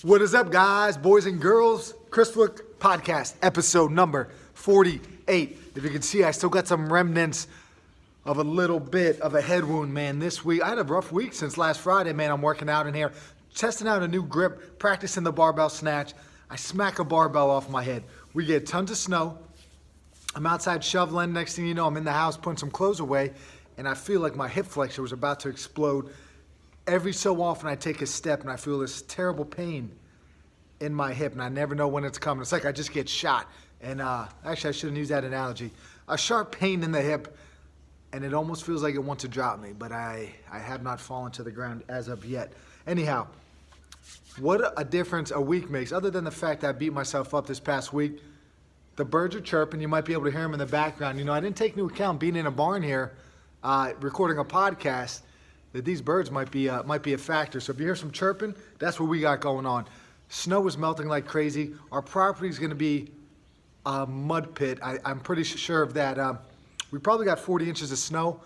What is up, guys, boys and girls? Chris Flick Podcast, episode number 48. If you can see, I still got some remnants of a little bit of a head wound, man. This week, I had a rough week since last Friday, man. I'm working out in here, testing out a new grip, practicing the barbell snatch. I smack a barbell off my head. We get tons of snow. I'm outside shoveling. Next thing you know, I'm in the house putting some clothes away, and I feel like my hip flexor was about to explode. Every so often I take a step and I feel this terrible pain in my hip, and I never know when it's coming. It's like I just get shot. And actually, I shouldn't use that analogy. A sharp pain in the hip, and it almost feels like it wants to drop me, but I have not fallen to the ground as of yet. Anyhow, what a difference a week makes, other than the fact that I beat myself up this past week. The birds are chirping. You might be able to hear them in the background. You know, I didn't take into account being in a barn here, recording a podcast, that these birds might be a factor. So if you hear some chirping, that's what we got going on. Snow is melting like crazy. Our property is going to be a mud pit. I'm pretty sure of that. We probably got 40 inches of snow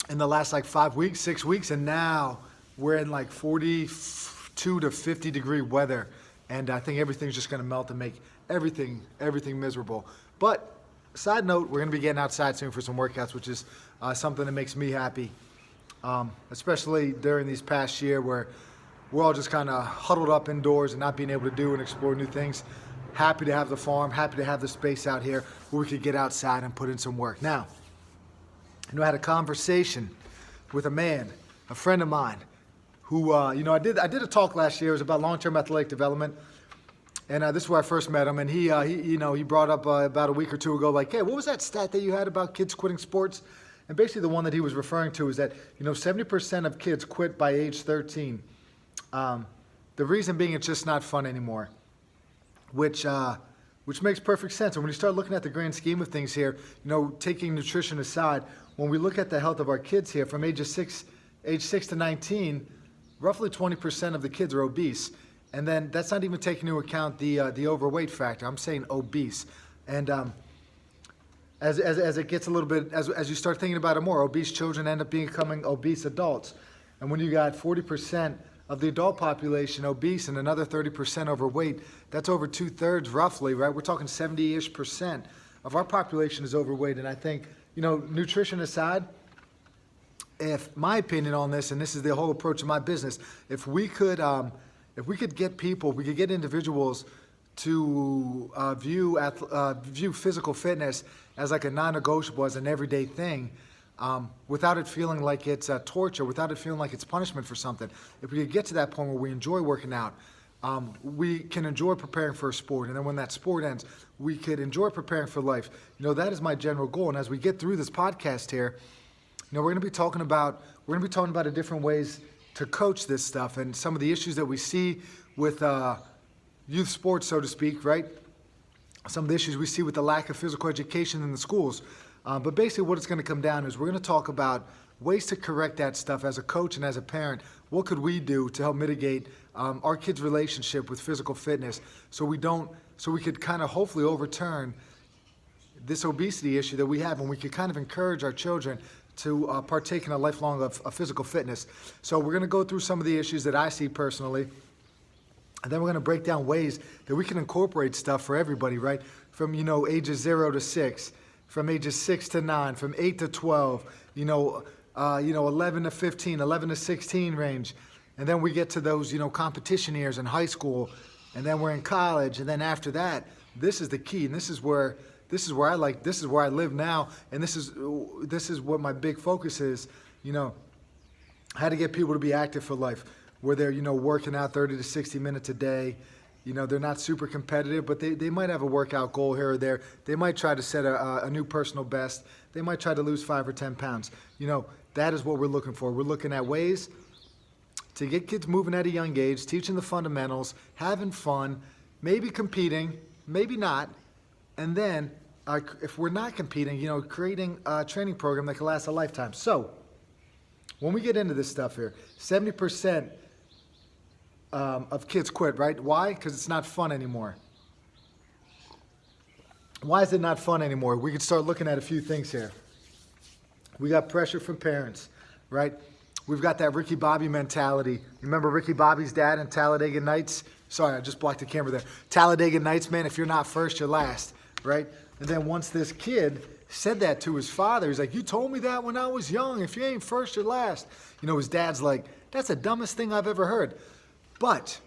in the last like 5 weeks, 6 weeks, and now we're in like 42 to 50 degree weather. And I think everything's just going to melt and make everything miserable. But side note, we're going to be getting outside soon for some workouts, which is something that makes me happy. Especially during these past year where we're all just kind of huddled up indoors and not being able to do and explore new things. Happy to have the farm, happy to have the space out here where we could get outside and put in some work. Now, I had a conversation with a man, a friend of mine, who, I did a talk last year. It was about long-term athletic development. And this is where I first met him. And he brought up about a week or two ago, like, hey, what was that stat that you had about kids quitting sports? And basically the one that he was referring to is that, 70% of kids quit by age 13. The reason being it's just not fun anymore, which makes perfect sense. And when you start looking at the grand scheme of things here, taking nutrition aside, when we look at the health of our kids here from age 6 to 19, roughly 20% of the kids are obese. And then that's not even taking into account the overweight factor. I'm saying obese. And as it gets a little bit, as you start thinking about it more, obese children end up becoming obese adults. And when you got 40% of the adult population obese and another 30% overweight, that's over 2/3 roughly, right? We're talking 70-ish% of our population is overweight. And I think, nutrition aside, if my opinion on this, and this is the whole approach of my business, if we could get people, we could get individuals to view physical fitness as like a non-negotiable, as an everyday thing, without it feeling like it's torture, without it feeling like it's punishment for something. If we could get to that point where we enjoy working out, we can enjoy preparing for a sport, and then when that sport ends, we could enjoy preparing for life. That is my general goal. And as we get through this podcast here, we're going to be talking about the different ways to coach this stuff and some of the issues that we see with youth sports, so to speak, right? Some of the issues we see with the lack of physical education in the schools. But basically what it's going to come down to is we're going to talk about ways to correct that stuff as a coach and as a parent. What could we do to help mitigate our kids' relationship with physical fitness so we could kind of hopefully overturn this obesity issue that we have, and we could kind of encourage our children to partake in a lifelong of physical fitness. So we're going to go through some of the issues that I see personally, and then we're going to break down ways that we can incorporate stuff for everybody, right? From, ages 0 to 6, from ages 6 to 9, from 8 to 12, 11 to 15, 11 to 16 range. And then we get to those, competition years in high school, and then we're in college, and then after that, this is the key, and this is where I live now, and this is what my big focus is, how to get people to be active for life, where they're, working out 30 to 60 minutes a day. They're not super competitive, but they might have a workout goal here or there. They might try to set a new personal best. They might try to lose 5 or 10 pounds. That is what we're looking for. We're looking at ways to get kids moving at a young age, teaching the fundamentals, having fun, maybe competing, maybe not. And then, if we're not competing, creating a training program that can last a lifetime. So, when we get into this stuff here, 70% of kids quit, right? Why? Because it's not fun anymore. Why is it not fun anymore? We could start looking at a few things here. We got pressure from parents, right? We've got that Ricky Bobby mentality. You remember Ricky Bobby's dad in Talladega Nights? Sorry, I just blocked the camera there. Talladega Nights, man, if you're not first, you're last, right? And then once this kid said that to his father, he's like, you told me that when I was young. If you ain't first, you're last. You know, his dad's like, that's the dumbest thing I've ever heard. But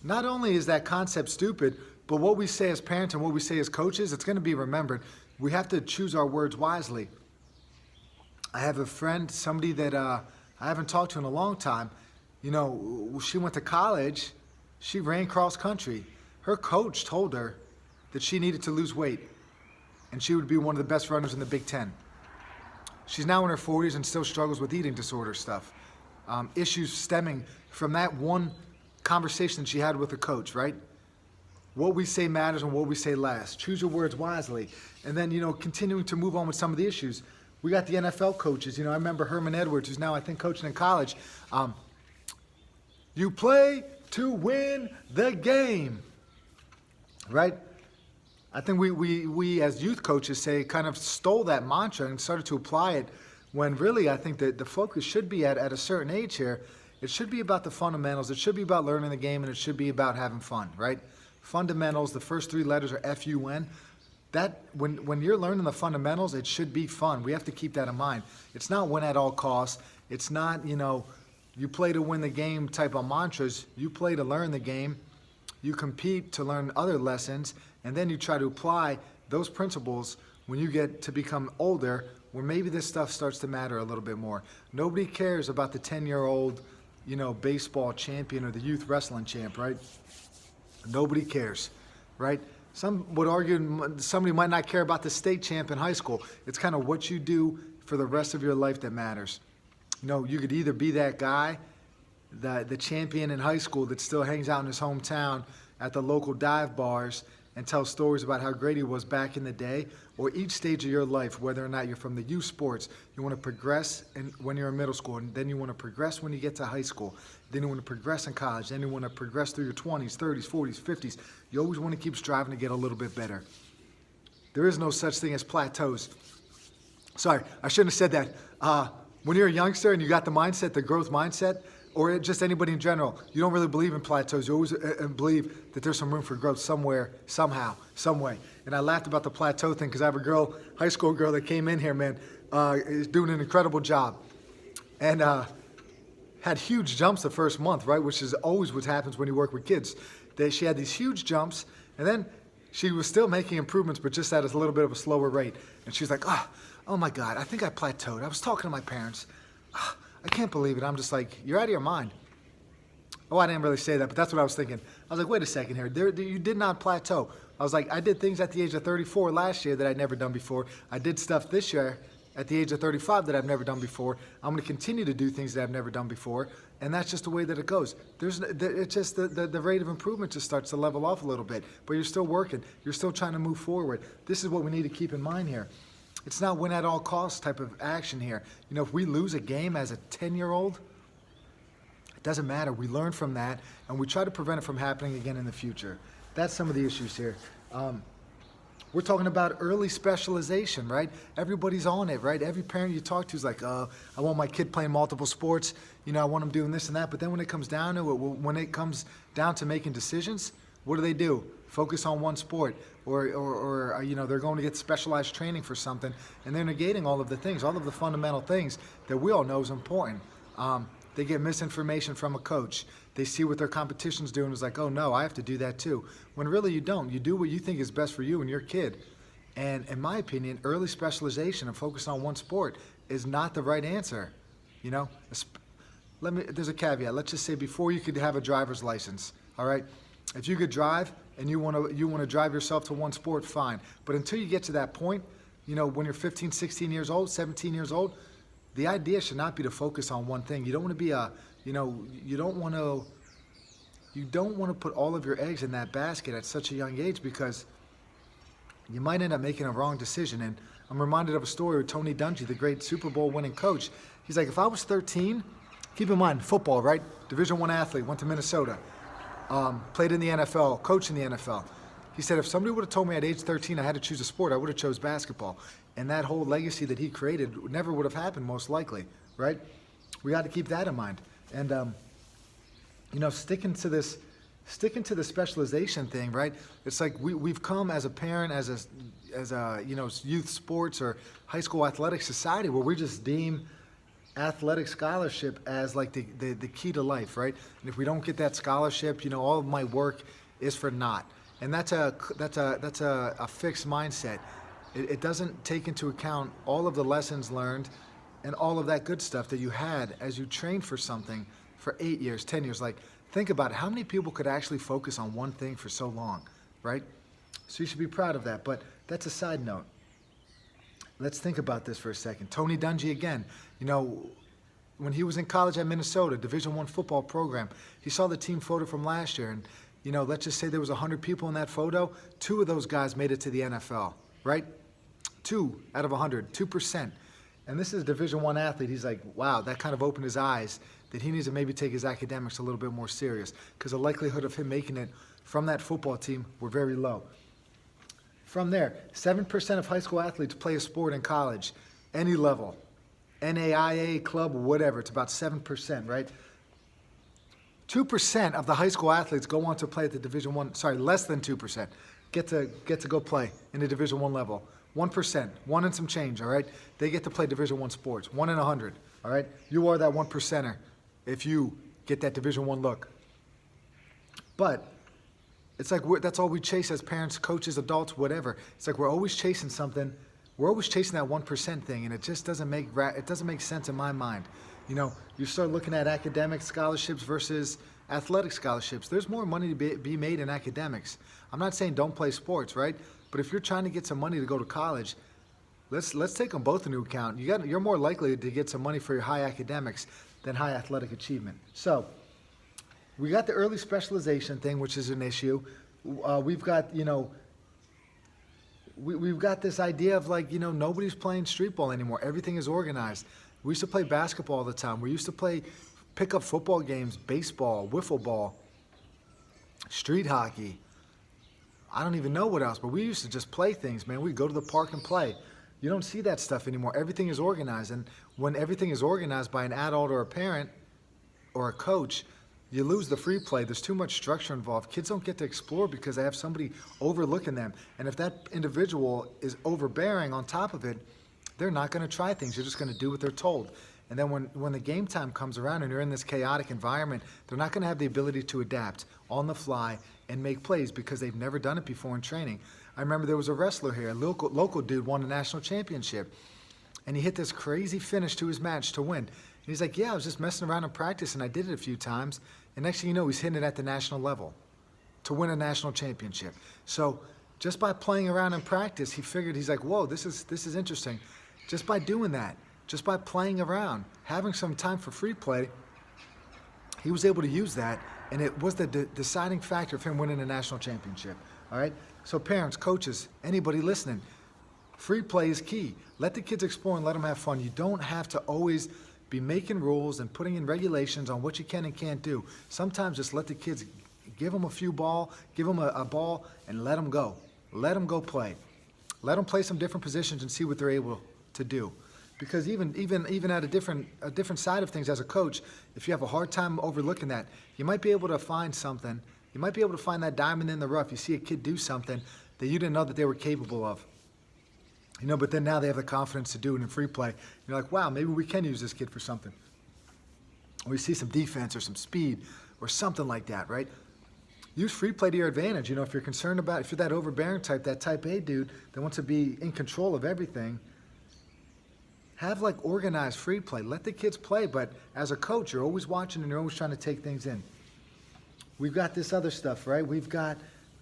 not only is that concept stupid, but what we say as parents and what we say as coaches, it's going to be remembered. We have to choose our words wisely. I have a friend, somebody that I haven't talked to in a long time. You know, she went to college. She ran cross country. Her coach told her that she needed to lose weight and she would be one of the best runners in the Big Ten. She's now in her 40s and still struggles with eating disorder stuff. Issues stemming from that one conversation she had with a coach, right? What we say matters and what we say lasts. Choose your words wisely. And then, you know, continuing to move on with some of the issues. We got the NFL coaches. You know, I remember Herman Edwards, who's now, I think, coaching in college. You play to win the game, right? I think we as youth coaches say kind of stole that mantra and started to apply it when really I think that the focus should be at a certain age here. It should be about the fundamentals. It should be about learning the game, and it should be about having fun, right? Fundamentals, the first three letters are F-U-N. That when you're learning the fundamentals, it should be fun. We have to keep that in mind. It's not win at all costs. It's not, you know, you play to win the game type of mantras. You play to learn the game. You compete to learn other lessons, and then you try to apply those principles when you get to become older, where maybe this stuff starts to matter a little bit more. Nobody cares about the 10-year-old, you know, baseball champion or the youth wrestling champ, right? Nobody cares, right? Some would argue somebody might not care about the state champ in high school. It's kind of what you do for the rest of your life that matters. You know, you could either be that guy, the champion in high school that still hangs out in his hometown at the local dive bars and tells stories about how great he was back in the day, or each stage of your life, whether or not you're from the youth sports, you want to progress when you're in middle school, and then you want to progress when you get to high school, then you want to progress in college, then you want to progress through your 20s, 30s, 40s, 50s. You always want to keep striving to get a little bit better. There is no such thing as plateaus. Sorry, I shouldn't have said that. When you're a youngster and you got the mindset, the growth mindset, or just anybody in general, you don't really believe in plateaus. You always believe that there's some room for growth somewhere, somehow, some way. And I laughed about the plateau thing because I have a girl, high school girl that came in here, man, is doing an incredible job. And had huge jumps the first month, right, which is always what happens when you work with kids. She had these huge jumps, and then she was still making improvements, but just at a little bit of a slower rate. And she's like, oh my God, I think I plateaued. I was talking to my parents. I can't believe it. I'm just like, you're out of your mind. Oh, I didn't really say that, but that's what I was thinking. I was like, wait a second here. You did not plateau. I was like, I did things at the age of 34 last year that I'd never done before. I did stuff this year at the age of 35 that I've never done before. I'm going to continue to do things that I've never done before, and that's just the way that it goes. It's just the rate of improvement just starts to level off a little bit, but you're still working. You're still trying to move forward. This is what we need to keep in mind here. It's not win at all costs type of action here. You know, if we lose a game as a 10-year-old, it doesn't matter. We learn from that, and we try to prevent it from happening again in the future. That's some of the issues here. We're talking about early specialization, right? Everybody's on it, right? Every parent you talk to is like, I want my kid playing multiple sports. You know, I want them doing this and that. But then when it comes down to it, when it comes down to making decisions, what do? Focus on one sport, or you know, they're going to get specialized training for something, and they're negating all of the things, all of the fundamental things that we all know is important. They get misinformation from a coach. They see what their competition's doing. It's like, oh no, I have to do that too. When really you don't. You do what you think is best for you and your kid. And in my opinion, early specialization and focus on one sport is not the right answer. You know, there's a caveat. Let's just say before you could have a driver's license, all right? If you could drive and you want to drive yourself to one sport, fine. But until you get to that point, you know, when you're 15, 16 years old, 17 years old, the idea should not be to focus on one thing. You don't want to be you don't want to put all of your eggs in that basket at such a young age, because you might end up making a wrong decision. And I'm reminded of a story with Tony Dungy, the great Super Bowl winning coach. He's like, if I was 13, keep in mind, football, right? Division I athlete, went to Minnesota. Played in the NFL, coached in the NFL. He said, if somebody would have told me at age 13 I had to choose a sport, I would have chose basketball. And that whole legacy that he created never would have happened, most likely, right? we got to keep that in mind. And sticking to the specialization thing, right? It's like we've come as a parent, as a youth sports or high school athletic society, where we just deem athletic scholarship as like the key to life, right? And if we don't get that scholarship, all of my work is for naught. And that's a fixed mindset. It doesn't take into account all of the lessons learned and all of that good stuff that you had as you trained for something for 8 years, 10 years. Like, think about it. How many people could actually focus on one thing for so long, right? So you should be proud of that. But that's a side note. Let's think about this for a second. Tony Dungy again. When he was in college at Minnesota, Division I football program, he saw the team photo from last year, and let's just say there was 100 people in that photo. 2 of those guys made it to the NFL, right? 2 out of 100, 2%. And this is a Division I athlete. He's like, wow, that kind of opened his eyes that he needs to maybe take his academics a little bit more serious, because the likelihood of him making it from that football team were very low. From there, 7% of high school athletes play a sport in college, any level, NAIA, club, whatever. It's about 7%, right? 2% of the high school athletes go on to play at the Division I. Less than 2% get to go play in the Division I level. 1%, 1 and some change, all right? They get to play Division I sports, 1 in 100, all right? You are that 1%er if you get that Division I look. But it's like that's all we chase as parents, coaches, adults, whatever. It's like we're always chasing something. We're always chasing that 1% thing, and it just doesn't make sense in my mind. You start looking at academic scholarships versus athletic scholarships. There's more money to be made in academics. I'm not saying don't play sports, right? But if you're trying to get some money to go to college, let's take them both into account. You're more likely to get some money for your high academics than high athletic achievement. So we got the early specialization thing, which is an issue. We've got, we've got this idea of like, nobody's playing street ball anymore. Everything is organized. We used to play basketball all the time. We used to play pickup football games, baseball, wiffle ball, street hockey. I don't even know what else, but we used to just play things, man. We'd go to the park and play. You don't see that stuff anymore. Everything is organized. And when everything is organized by an adult or a parent or a coach, you lose the free play. There's too much structure involved. Kids don't get to explore because they have somebody overlooking them. And if that individual is overbearing on top of it, they're not going to try things. They're just going to do what they're told. And then when the game time comes around and you're in this chaotic environment, they're not going to have the ability to adapt on the fly and make plays because they've never done it before in training. I remember there was a wrestler here, a local dude won a national championship, and he hit this crazy finish to his match to win. And he's like, yeah, I was just messing around in practice, and I did it a few times. And next thing you know, he's hitting it at the national level to win a national championship. So just by playing around in practice, he figured, he's like, whoa, this is interesting. Just by doing that, just by playing around, having some time for free play, he was able to use that, and it was the deciding factor of him winning a national championship. All right? So parents, coaches, anybody listening, free play is key. Let the kids explore and let them have fun. You don't have to always be making rules and putting in regulations on what you can and can't do. Sometimes just let the kids, give them a ball, and let them go. Let them go play. Let them play some different positions and see what they're able to do. Because even at a different side of things as a coach, if you have a hard time overlooking that, you might be able to find something. You might be able to find that diamond in the rough. You see a kid do something that you didn't know that they were capable of. But then now they have the confidence to do it in free play. You're like, wow, maybe we can use this kid for something. Or you see some defense or some speed or something like that, right? Use free play to your advantage. If you're concerned about, if you're that overbearing type, that type A dude that wants to be in control of everything, have like organized free play. Let the kids play, but as a coach, you're always watching and you're always trying to take things in. We've got this other stuff, right? We've got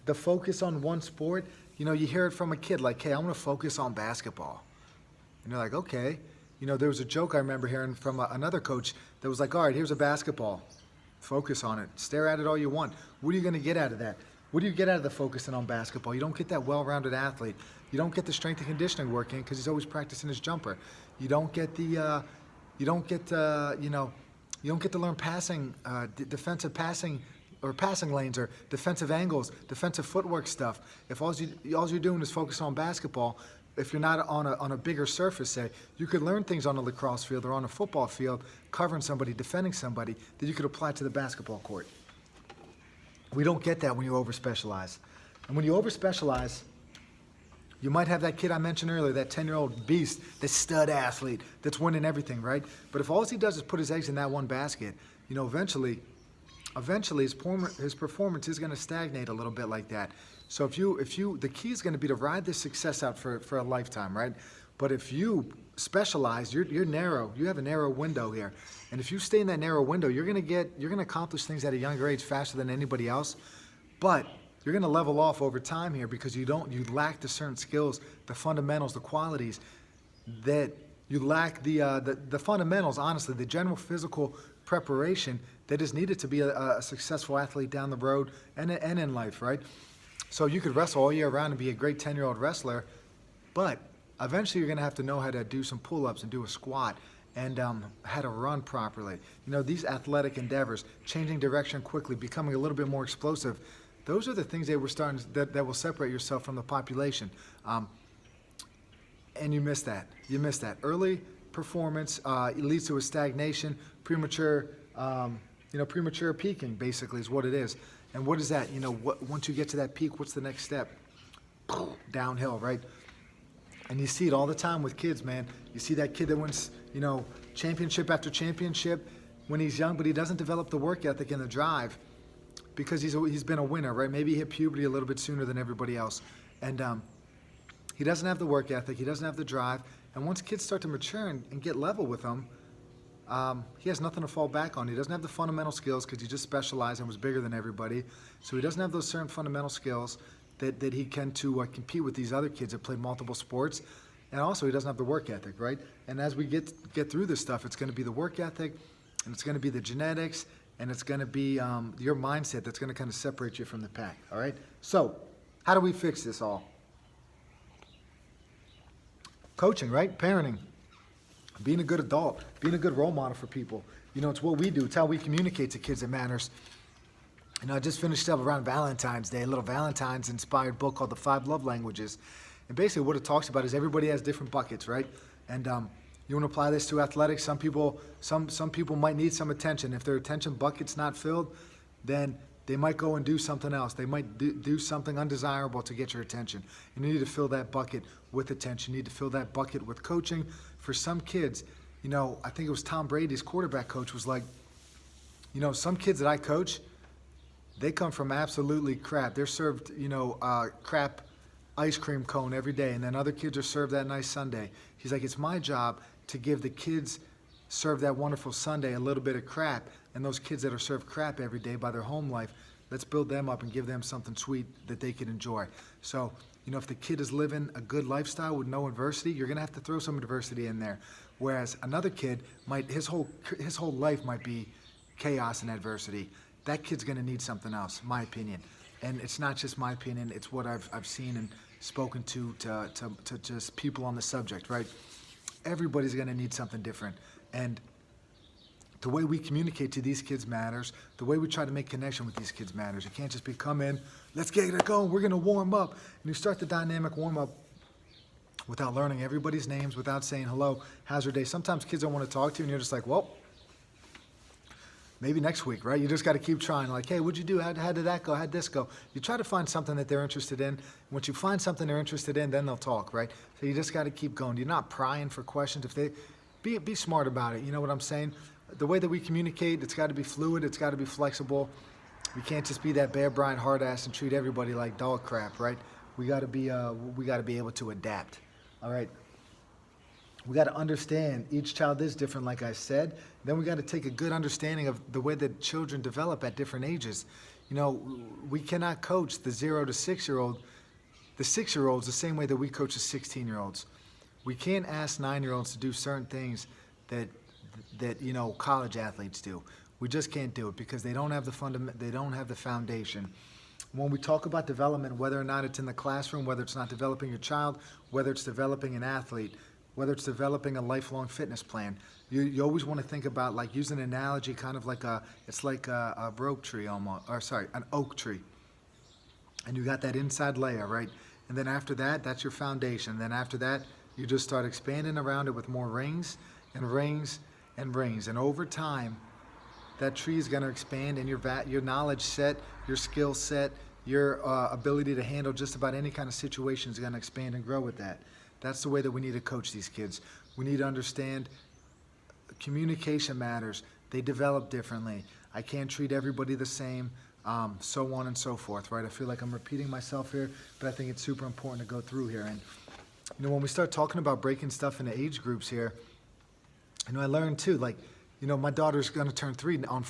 the focus on one sport. You hear it from a kid like, hey, I'm going to focus on basketball. And you're like, okay. There was a joke I remember hearing from another coach that was like, all right, here's a basketball. Focus on it. Stare at it all you want. What are you going to get out of that? What do you get out of the focusing on basketball? You don't get that well-rounded athlete. You don't get the strength and conditioning working because he's always practicing his jumper. You don't get to learn passing, defensive passing, or passing lanes, or defensive angles, defensive footwork stuff. If all you're doing is focus on basketball, if you're not on a bigger surface, say, you could learn things on a lacrosse field or on a football field, covering somebody, defending somebody, that you could apply to the basketball court. We don't get that when you over-specialize. And when you over-specialize, you might have that kid I mentioned earlier, that 10-year-old beast, the stud athlete that's winning everything, right? But if all he does is put his eggs in that one basket, eventually his performance is going to stagnate a little bit like that. So the key is going to be to ride this success out for a lifetime, right? But if you specialize, you're narrow. You have a narrow window here, and if you stay in that narrow window, you're going to accomplish things at a younger age faster than anybody else. But you're going to level off over time here because you lack the certain skills, the fundamentals, the qualities that you lack the fundamentals. Honestly, the general physical preparation that is needed to be a successful athlete down the road and in life, right? So you could wrestle all year round and be a great 10-year-old wrestler, but eventually you're going to have to know how to do some pull-ups and do a squat and how to run properly. These athletic endeavors, changing direction quickly, becoming a little bit more explosive, those are the things that will separate yourself from the population. And you miss that. You miss that. Early performance leads to a stagnation, premature peaking, basically, is what it is. And what is that? Once you get to that peak, what's the next step? Downhill, right? And you see it all the time with kids, man. You see that kid that wins, championship after championship when he's young, but he doesn't develop the work ethic and the drive because he's been a winner, right? Maybe he hit puberty a little bit sooner than everybody else. And he doesn't have the work ethic. He doesn't have the drive. And once kids start to mature and get level with him, he has nothing to fall back on. He doesn't have the fundamental skills because he just specialized and was bigger than everybody. So he doesn't have those certain fundamental skills that he can to compete with these other kids that played multiple sports. And also he doesn't have the work ethic, right? And as we get through this stuff, it's going to be the work ethic, and it's going to be the genetics, and it's going to be your mindset that's going to kind of separate you from the pack, all right? So how do we fix this all? Coaching, right? Parenting. Being a good adult, being a good role model for people. It's what we do. It's how we communicate to kids that matters. I just finished up around Valentine's Day, a little Valentine's-inspired book called The 5 Love Languages. And basically what it talks about is everybody has different buckets, right? And you want to apply this to athletics. Some people might need some attention. If their attention bucket's not filled, then they might go and do something else. They might do something undesirable to get your attention. And you need to fill that bucket with attention. You need to fill that bucket with coaching. For some kids, I think it was Tom Brady's quarterback coach was like, some kids that I coach, they come from absolutely crap. They're served, crap ice cream cone every day, and then other kids are served that nice sundae. He's like, it's my job to give the kids served that wonderful sundae a little bit of crap, and those kids that are served crap every day by their home life, let's build them up and give them something sweet that they can enjoy. So, if the kid is living a good lifestyle with no adversity, you're going to have to throw some adversity in there. Whereas another kid his whole life might be chaos and adversity. That kid's going to need something else, my opinion. And it's not just my opinion, it's what I've seen and spoken to just people on the subject, right? Everybody's going to need something different. And the way we communicate to these kids matters. The way we try to make connection with these kids matters. You can't just be, come in, let's get it going, we're going to warm up. And you start the dynamic warm up without learning everybody's names, without saying hello, how's your day? Sometimes kids don't want to talk to you and you're just like, well, maybe next week, right? You just got to keep trying. Like, hey, what'd you do? How did that go? How'd this go? You try to find something that they're interested in. Once you find something they're interested in, then they'll talk, right? So you just got to keep going. You're not prying for questions. If they be smart about it. You know what I'm saying? The way that we communicate, it's got to be fluid. It's got to be flexible. We can't just be that Bear Bryant hard ass and treat everybody like dog crap, right? We got to be able to adapt. All right. We got to understand each child is different, like I said. Then we got to take a good understanding of the way that children develop at different ages. We cannot coach the 0 to 6-year-old, the 6-year-olds the same way that we coach the 16-year-olds. We can't ask 9-year-olds to do certain things that college athletes do. We just can't do it because they don't have the foundation. When we talk about development, whether or not it's in the classroom, whether it's not developing your child, whether it's developing an athlete, whether it's developing a lifelong fitness plan, you always want to think about, like, use an analogy, kind of like it's like a rope tree almost, or sorry, an oak tree. And you got that inside layer, right? And then after that, that's your foundation. Then after that, you just start expanding around it with more rings and rings and rings. And over time, that tree is going to expand, and your knowledge set, your skill set, your ability to handle just about any kind of situation is going to expand and grow with that. That's the way that we need to coach these kids. We need to understand communication matters. They develop differently. I can't treat everybody the same, so on and so forth, right? I feel like I'm repeating myself here, but I think it's super important to go through here. And, when we start talking about breaking stuff into age groups here, I learned too, like, my daughter's going to turn 3 on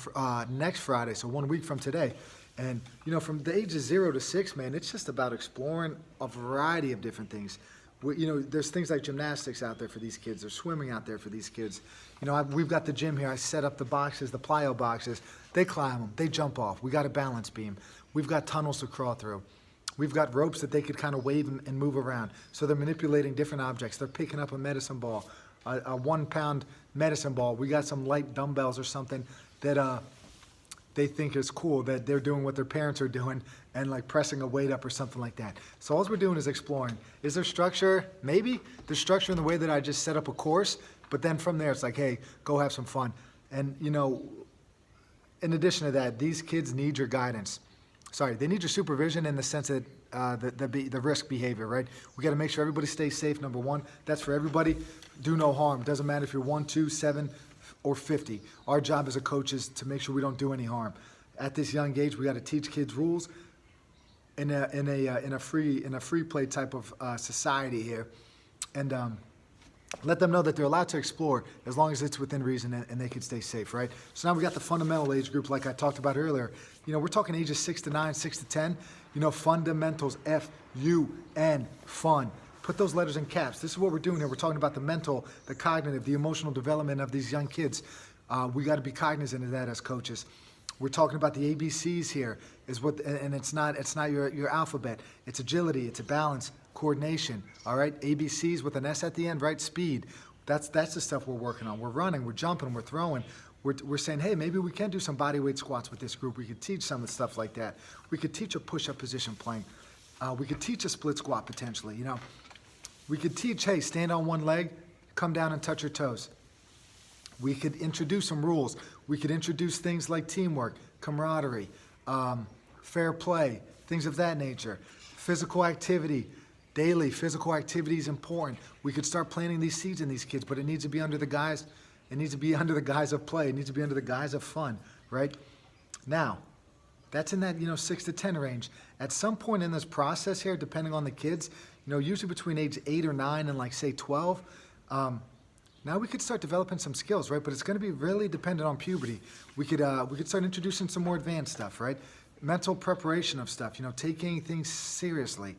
next Friday, so 1 week from today. And, from the ages 0 to 6, man, it's just about exploring a variety of different things. There's things like gymnastics out there for these kids. There's swimming out there for these kids. We've got the gym here. I set up the boxes, the plyo boxes. They climb them. They jump off. We got a balance beam. We've got tunnels to crawl through. We've got ropes that they could kind of wave and move around. So they're manipulating different objects. They're picking up a medicine ball, a 1-pound medicine ball. We got some light dumbbells or something that they think is cool, that they're doing what their parents are doing and like pressing a weight up or something like that. So all we're doing is exploring. Is there structure? Maybe. There's structure in the way that I just set up a course, but then from there it's like, hey, go have some fun. And, in addition to that, these kids need your guidance. They need your supervision in the sense that the risk behavior, right? We got to make sure everybody stays safe, number one. That's for everybody. Do no harm. Doesn't matter if you're 1, 2, 7, or 50. Our job as a coach is to make sure we don't do any harm. At this young age, we got to teach kids rules in a free play type of society here, and let them know that they're allowed to explore as long as it's within reason and they can stay safe, right? So now we got the fundamental age group like I talked about earlier. We're talking ages 6 to 9, 6 to 10. Fundamentals, F-U-N, fun. Put those letters in caps. This is what we're doing here. We're talking about the mental, the cognitive, the emotional development of these young kids. We got to be cognizant of that as coaches. We're talking about the ABCs here, and it's not your alphabet. It's agility, it's a balance, coordination. All right, ABCs with an S at the end, right? Speed. That's the stuff we're working on. We're running, we're jumping, we're throwing. We're saying, hey, maybe we can do some body weight squats with this group. We could teach some of the stuff like that. We could teach a push-up position plank. We could teach a split squat potentially. We could teach, hey, stand on one leg, come down and touch your toes. We could introduce some rules. We could introduce things like teamwork, camaraderie, fair play, things of that nature. Physical activity, daily physical activity is important. We could start planting these seeds in these kids, but it needs to be under the guise of play. It needs to be under the guise of fun, right? Now, that's in that 6 to 10 range. At some point in this process here, depending on the kids, usually between age 8 or 9 and like say 12, now we could start developing some skills, right? But it's going to be really dependent on puberty. We could start introducing some more advanced stuff, right? Mental preparation of stuff, taking things seriously.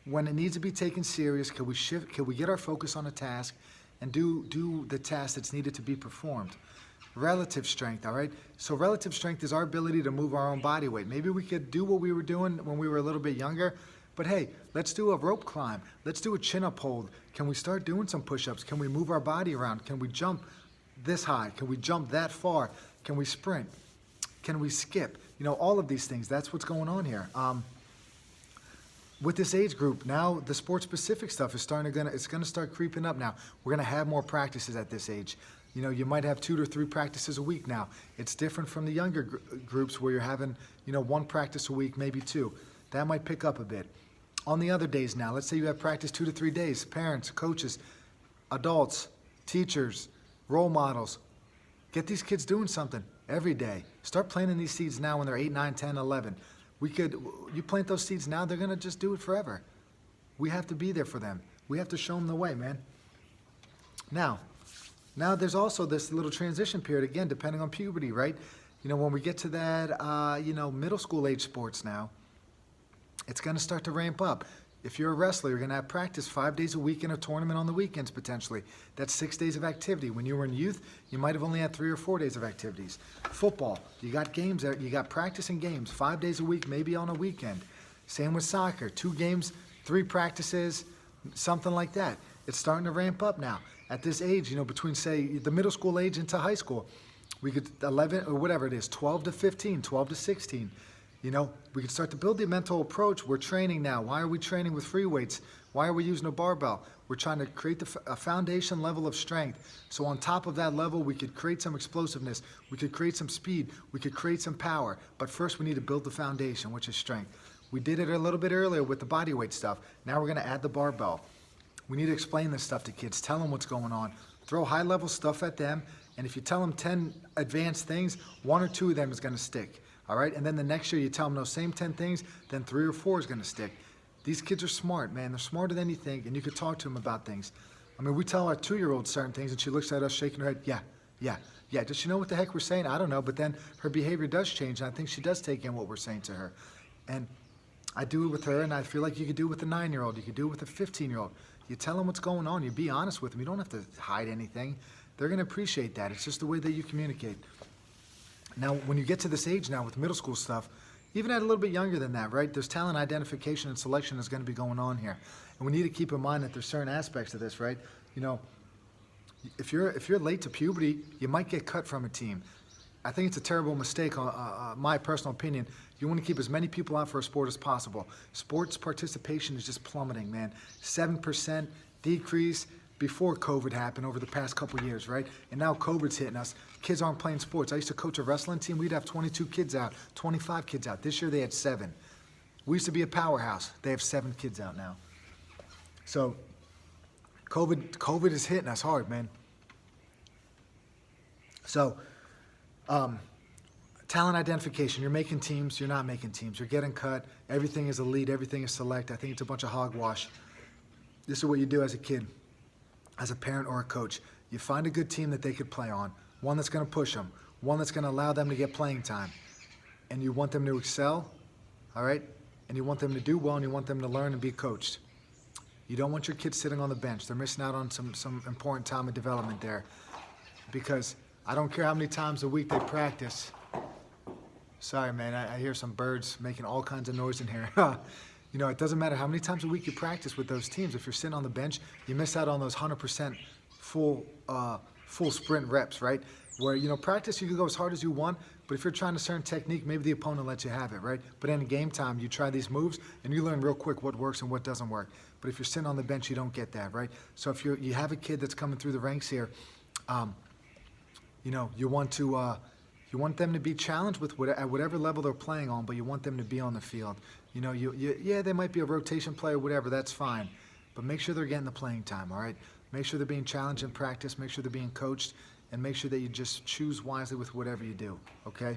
When it needs to be taken serious, can we get our focus on a task and do the task that's needed to be performed? Relative strength, all right? So relative strength is our ability to move our own body weight. Maybe we could do what we were doing when we were a little bit younger, but hey, let's do a rope climb. Let's do a chin-up hold. Can we start doing some push-ups? Can we move our body around? Can we jump this high? Can we jump that far? Can we sprint? Can we skip? All of these things. That's what's going on here. With this age group, now the sport-specific stuff is it's gonna start creeping up now. We're gonna have more practices at this age. You might have 2 to 3 practices a week now. It's different from the younger groups where you're having, 1 practice a week, maybe 2. That might pick up a bit. On the other days now, let's say you have practice 2 to 3 days. Parents, coaches, adults, teachers, role models. Get these kids doing something every day. Start planting these seeds now when they're 8, 9, 10, 11. You plant those seeds now, they're going to just do it forever. We have to be there for them. We have to show them the way, man. Now there's also this little transition period, again, depending on puberty, right? When we get to that, middle school age sports now, it's going to start to ramp up. If you're a wrestler, you're going to have practice 5 days a week in a tournament on the weekends, potentially. That's 6 days of activity. When you were in youth, you might have only had 3 or 4 days of activities. Football, you got games there. You got practice and games 5 days a week, maybe on a weekend. Same with soccer, 2 games, 3 practices, something like that. It's starting to ramp up now. At this age, between, say, the middle school age into high school, we could 11 or whatever it is, 12 to 15, 12 to 16. We can start to build the mental approach. We're training now. Why are we training with free weights? Why are we using a barbell? We're trying to create a foundation level of strength. So on top of that level, we could create some explosiveness. We could create some speed. We could create some power. But first, we need to build the foundation, which is strength. We did it a little bit earlier with the body weight stuff. Now we're going to add the barbell. We need to explain this stuff to kids. Tell them what's going on. Throw high-level stuff at them. And if you tell them 10 advanced things, 1 or 2 of them is going to stick. All right? And then the next year you tell them those same 10 things, then 3 or 4 is going to stick. These kids are smart, man. They're smarter than you think, and you could talk to them about things. I mean, we tell our 2-year-old certain things, and she looks at us shaking her head, yeah. Does she know what the heck we're saying? I don't know, but then her behavior does change, and I think she does take in what we're saying to her. And I do it with her, and I feel like you could do it with a 9-year-old. You could do it with a 15-year-old. You tell them what's going on. You be honest with them. You don't have to hide anything. They're going to appreciate that. It's just the way that you communicate. Now, when you get to this age now with middle school stuff, even at a little bit younger than that, right? There's talent identification and selection is going to be going on here. And we need to keep in mind that there's certain aspects of this, right? If you're late to puberty, you might get cut from a team. I think it's a terrible mistake, my personal opinion. You want to keep as many people out for a sport as possible. Sports participation is just plummeting, man. 7% decrease before COVID happened over the past couple of years, right? And now COVID's hitting us. Kids aren't playing sports. I used to coach a wrestling team. We'd have 22 kids out, 25 kids out. This year they had 7. We used to be a powerhouse. They have 7 kids out now. So COVID is hitting us hard, man. So talent identification. You're making teams. You're not making teams. You're getting cut. Everything is elite. Everything is select. I think it's a bunch of hogwash. This is what you do as a kid, as a parent or a coach. You find a good team that they could play on, one that's going to push them, one that's going to allow them to get playing time, and you want them to excel, all right? And you want them to do well, and you want them to learn and be coached. You don't want your kids sitting on the bench. They're missing out on some important time of development there, because I don't care how many times a week they practice. Sorry, man, I hear some birds making all kinds of noise in here. It doesn't matter how many times a week you practice with those teams. If you're sitting on the bench, you miss out on those 100% full sprint reps, right? Where, practice, you can go as hard as you want, but if you're trying a certain technique, maybe the opponent lets you have it, right? But in game time, you try these moves, and you learn real quick what works and what doesn't work. But if you're sitting on the bench, you don't get that, right? So if you have a kid that's coming through the ranks here, you want them to be challenged at whatever level they're playing on, but you want them to be on the field. They might be a rotation player, whatever, that's fine. But make sure they're getting the playing time, all right? Make sure they're being challenged in practice, make sure they're being coached, and make sure that you just choose wisely with whatever you do, okay?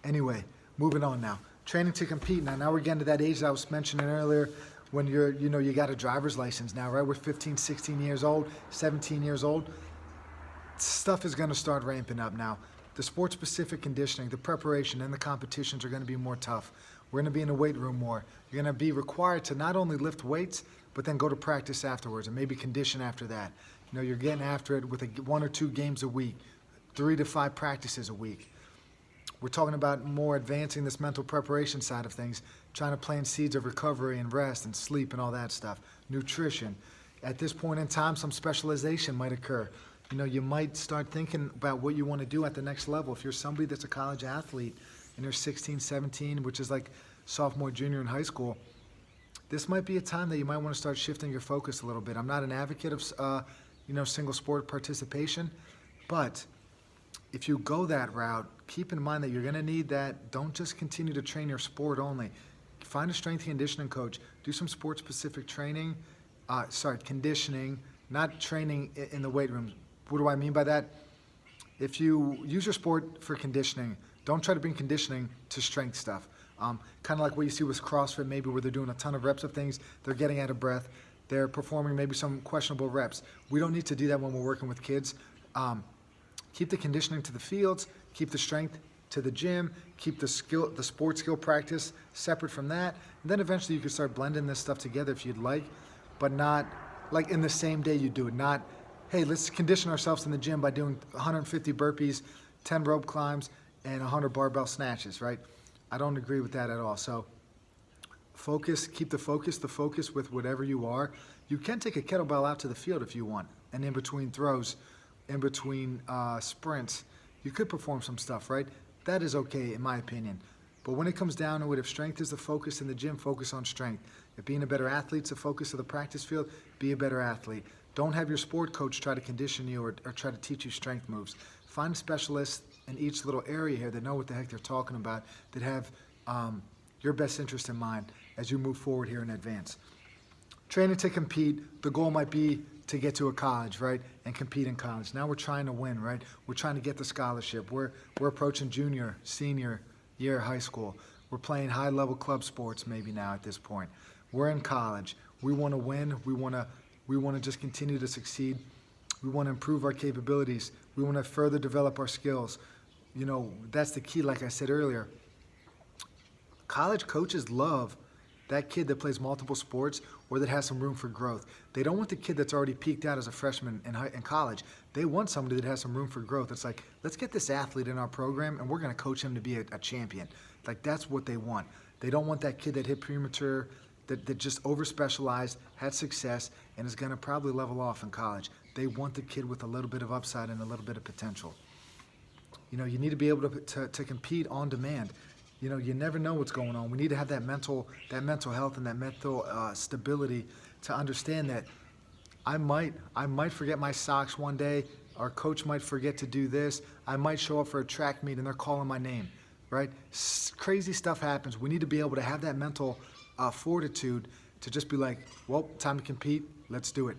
Anyway, moving on now. Training to compete. Now we're getting to that age that I was mentioning earlier when you got a driver's license now, right? We're 15, 16 years old, 17 years old. Stuff is going to start ramping up now. The sport-specific conditioning, the preparation, and the competitions are going to be more tough. We're going to be in the weight room more. You're going to be required to not only lift weights, but then go to practice afterwards and maybe condition after that. You're getting after it with 1 or 2 games a week, 3 to 5 practices a week. We're talking about more advancing this mental preparation side of things, trying to plant seeds of recovery and rest and sleep and all that stuff. Nutrition. At this point in time, some specialization might occur. You might start thinking about what you want to do at the next level. If you're somebody that's a college athlete and you're 16, 17, which is like sophomore, junior in high school, this might be a time that you might want to start shifting your focus a little bit. I'm not an advocate of, single sport participation, but if you go that route, keep in mind that you're going to need that. Don't just continue to train your sport only. Find a strength and conditioning coach. Do some sport-specific training, conditioning, not training in the weight room. What do I mean by that? If you use your sport for conditioning, don't try to bring conditioning to strength stuff. Kind of like what you see with CrossFit, maybe where they're doing a ton of reps of things, they're getting out of breath, they're performing maybe some questionable reps. We don't need to do that when we're working with kids. Keep the conditioning to the fields, keep the strength to the gym, keep the sport skill practice separate from that. And then eventually you can start blending this stuff together if you'd like, but not like in the same day you do it. Not, hey, let's condition ourselves in the gym by doing 150 burpees, 10 rope climbs, and 100 barbell snatches, right? I don't agree with that at all. So keep the focus with whatever you are. You can take a kettlebell out to the field if you want, and in between throws, in between sprints, you could perform some stuff, right? That is okay in my opinion. But when it comes down to it, if strength is the focus in the gym, focus on strength. If being a better athlete's the focus of the practice field, be a better athlete. Don't have your sport coach try to condition you or try to teach you strength moves. Find specialists in each little area here that know what the heck they're talking about, that have your best interest in mind as you move forward here in advance. Training to compete, the goal might be to get to a college, right, and compete in college. Now we're trying to win, right? We're trying to get the scholarship. We're approaching junior, senior year of high school. We're playing high-level club sports maybe now at this point. We're in college. We want to win. We want to just continue to succeed. We want to improve our capabilities. We want to further develop our skills. You know, that's the key, like I said earlier. College coaches love that kid that plays multiple sports or that has some room for growth. They don't want the kid that's already peaked out as a freshman in college. They want somebody that has some room for growth. It's like, let's get this athlete in our program and we're going to coach him to be a champion. Like, that's what they want. They don't want that kid that hit premature, that just over-specialized, had success, and is going to probably level off in college. They want the kid with a little bit of upside and a little bit of potential. You know, you need to be able to compete on demand. You know, you never know what's going on. We need to have that mental health and that mental stability to understand that I might forget my socks one day. Our coach might forget to do this. I might show up for a track meet and they're calling my name, right? Crazy stuff happens. We need to be able to have that mental fortitude to just be like, well, time to compete. Let's do it.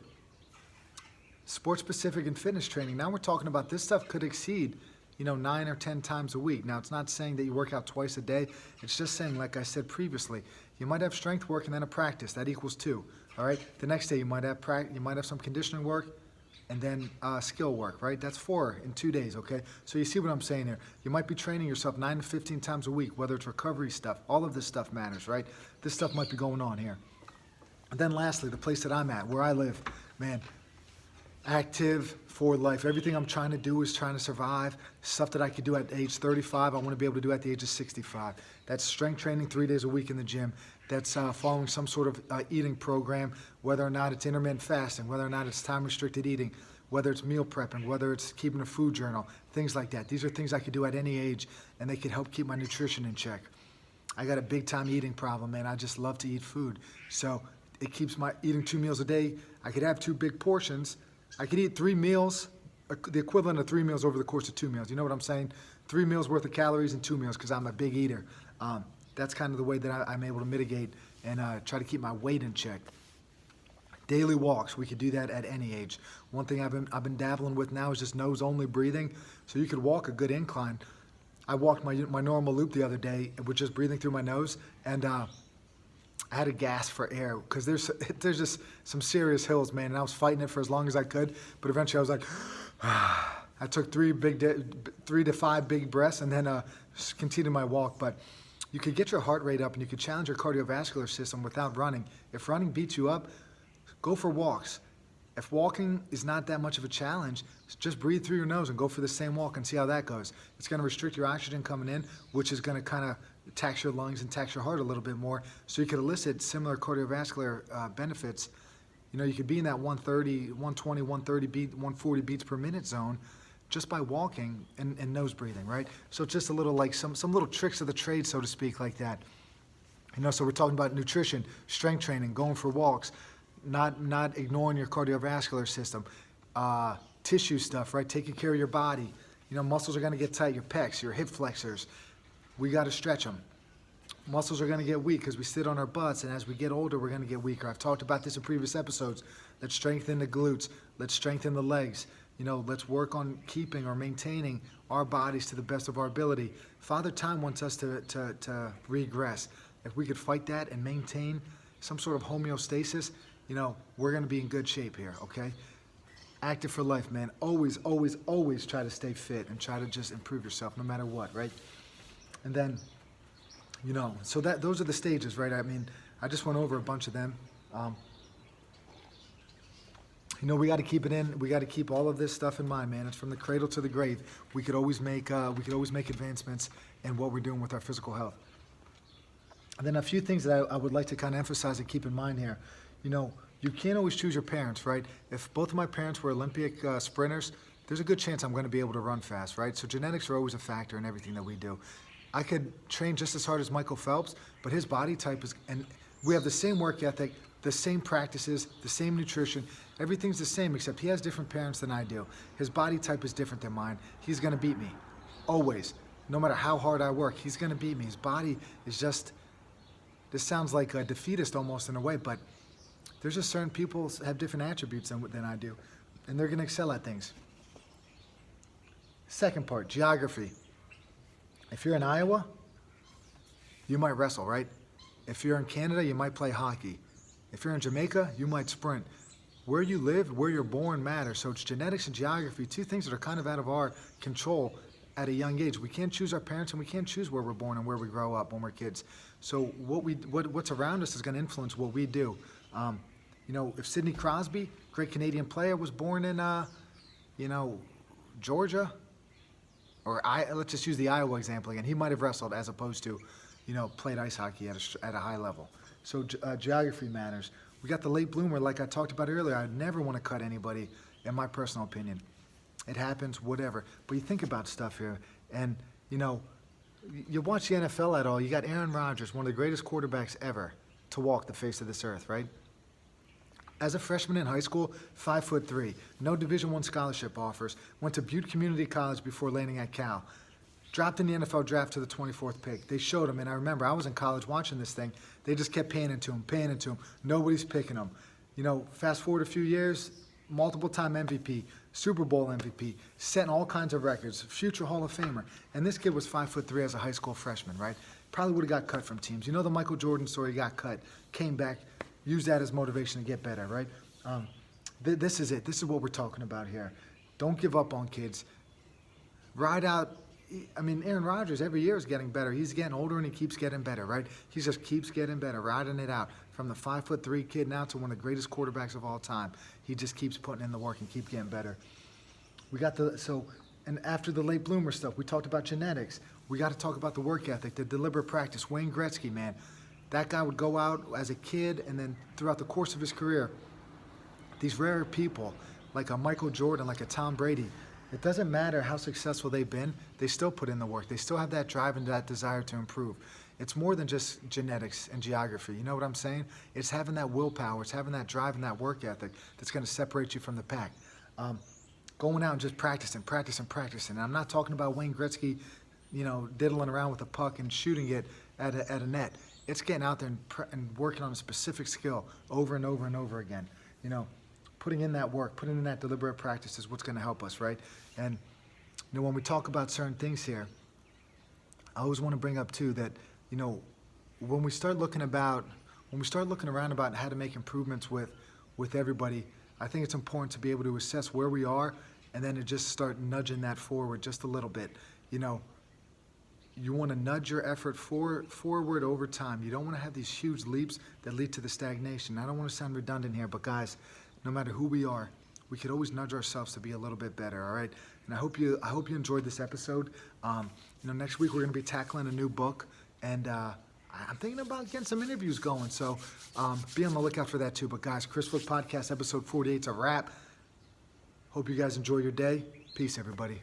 Sports-specific and fitness training. Now we're talking about this stuff could exceed 9 or 10 times a week. Now, it's not saying that you work out twice a day. It's just saying, like I said previously, you might have strength work and then a practice. That equals 2, all right? The next day, you might have some conditioning work and then skill work, right? That's 4 in 2 days, okay? So you see what I'm saying here. You might be training yourself 9 to 15 times a week, whether it's recovery stuff. All of this stuff matters, right? This stuff might be going on here. And then lastly, the place that I'm at, where I live, man, active for life. Everything I'm trying to do is trying to survive. Stuff that I could do at age 35, I want to be able to do at the age of 65. That's strength training 3 days a week in the gym. That's following some sort of eating program, whether or not it's intermittent fasting, whether or not it's time-restricted eating, whether it's meal prepping, whether it's keeping a food journal, things like that. These are things I could do at any age, and they could help keep my nutrition in check. I got a big-time eating problem, man. I just love to eat food. So it keeps my eating 2 meals a day. I could have 2 big portions. I could eat 3 meals, the equivalent of 3 meals over the course of 2 meals. You know what I'm saying? 3 meals worth of calories in 2 meals because I'm a big eater. That's kind of the way that I'm able to mitigate and try to keep my weight in check. Daily walks, we could do that at any age. One thing I've been dabbling with now is just nose-only breathing. So you could walk a good incline. I walked my normal loop the other day with just breathing through my nose, and I had to gasp for air because there's just some serious hills, man, and I was fighting it for as long as I could, but eventually I was like, I took 3 to 5 big breaths and then continued my walk. But you could get your heart rate up and you could challenge your cardiovascular system without running. If running beats you up, go for walks. If walking is not that much of a challenge, just breathe through your nose and go for the same walk and see how that goes. It's going to restrict your oxygen coming in, which is going to kind of tax your lungs and tax your heart a little bit more, so you could elicit similar cardiovascular benefits. You know, you could be in that 130, 120, 140 beats per minute zone just by walking and nose breathing, right? So it's just a little like some little tricks of the trade, so to speak, like that. You know, so we're talking about nutrition, strength training, going for walks, not ignoring your cardiovascular system, tissue stuff, right? Taking care of your body. You know, muscles are going to get tight, your pecs, your hip flexors. We got to stretch them. Muscles are going to get weak because we sit on our butts, and as we get older, we're going to get weaker. I've talked about this in previous episodes. Let's strengthen the glutes. Let's strengthen the legs. You know, let's work on keeping or maintaining our bodies to the best of our ability. Father Time wants us to regress. If we could fight that and maintain some sort of homeostasis, you know, we're going to be in good shape here, okay? Active for life, man. Always, always, always try to stay fit and try to just improve yourself no matter what, right? And then, you know, so those are the stages, right? I mean, I just went over a bunch of them. You know, we got to keep it in. We got to keep all of this stuff in mind, man. It's from the cradle to the grave. We could always make advancements in what we're doing with our physical health. And then a few things that I would like to kind of emphasize and keep in mind here. You know, you can't always choose your parents, right? If both of my parents were Olympic sprinters, there's a good chance I'm going to be able to run fast, right? So genetics are always a factor in everything that we do. I could train just as hard as Michael Phelps, but his body type is, and we have the same work ethic, the same practices, the same nutrition. Everything's the same, except he has different parents than I do. His body type is different than mine. He's gonna beat me, always. No matter how hard I work, he's gonna beat me. His body is just, this sounds like a defeatist almost in a way, but there's just certain people have different attributes than I do, and they're gonna excel at things. Second part, geography. If you're in Iowa, you might wrestle, right? If you're in Canada, you might play hockey. If you're in Jamaica, you might sprint. Where you live, where you're born matters. So it's genetics and geography, two things that are kind of out of our control at a young age. We can't choose our parents, and we can't choose where we're born and where we grow up when we're kids. So what's around us is going to influence what we do. If Sidney Crosby, great Canadian player, was born in, Georgia, or let's just use the Iowa example again. He might have wrestled as opposed to, played ice hockey at a high level. So geography matters. We got the late bloomer, like I talked about earlier. I'd never want to cut anybody, in my personal opinion. It happens, whatever. But you think about stuff here, and, you watch the NFL at all, you got Aaron Rodgers, one of the greatest quarterbacks ever to walk the face of this earth, right? As a freshman in high school, 5'3", no Division I scholarship offers, went to Butte Community College before landing at Cal. Dropped in the NFL draft to the 24th pick. They showed him, and I remember I was in college watching this thing. They just kept paying into him. Nobody's picking him. Fast forward a few years, multiple-time MVP, Super Bowl MVP, setting all kinds of records, future Hall of Famer. And this kid was 5'3" as a high school freshman, right? Probably would have got cut from teams. The Michael Jordan story, got cut, came back, used that as motivation to get better, right? This is it. This is what we're talking about here. Don't give up on kids. Ride out. Aaron Rodgers every year is getting better. He's getting older and he keeps getting better, right? He just keeps getting better, riding it out. From the 5'3" kid now to one of the greatest quarterbacks of all time. He just keeps putting in the work and keep getting better. And after the late bloomer stuff, we talked about genetics. We got to talk about the work ethic, the deliberate practice. Wayne Gretzky, man. That guy would go out as a kid, and then throughout the course of his career, these rare people, like a Michael Jordan, like a Tom Brady, it doesn't matter how successful they've been, they still put in the work. They still have that drive and that desire to improve. It's more than just genetics and geography. You know what I'm saying? It's having that willpower. It's having that drive and that work ethic that's going to separate you from the pack. Going out and just practicing. And I'm not talking about Wayne Gretzky, diddling around with a puck and shooting it at a net. It's getting out there and working on a specific skill over and over and over again. Putting in that work, putting in that deliberate practice is what's going to help us, right? And when we talk about certain things here, I always want to bring up too that when we start looking around about how to make improvements with everybody, I think it's important to be able to assess where we are and then to just start nudging that forward just a little bit. You want to nudge your effort forward over time. You don't want to have these huge leaps that lead to the stagnation. I don't want to sound redundant here, but guys, no matter who we are, we could always nudge ourselves to be a little bit better, all right? And I hope you enjoyed this episode. Next week we're going to be tackling a new book, and I'm thinking about getting some interviews going, so be on the lookout for that too. But guys, Chris Flick Podcast, episode 48 is a wrap. Hope you guys enjoy your day. Peace, everybody.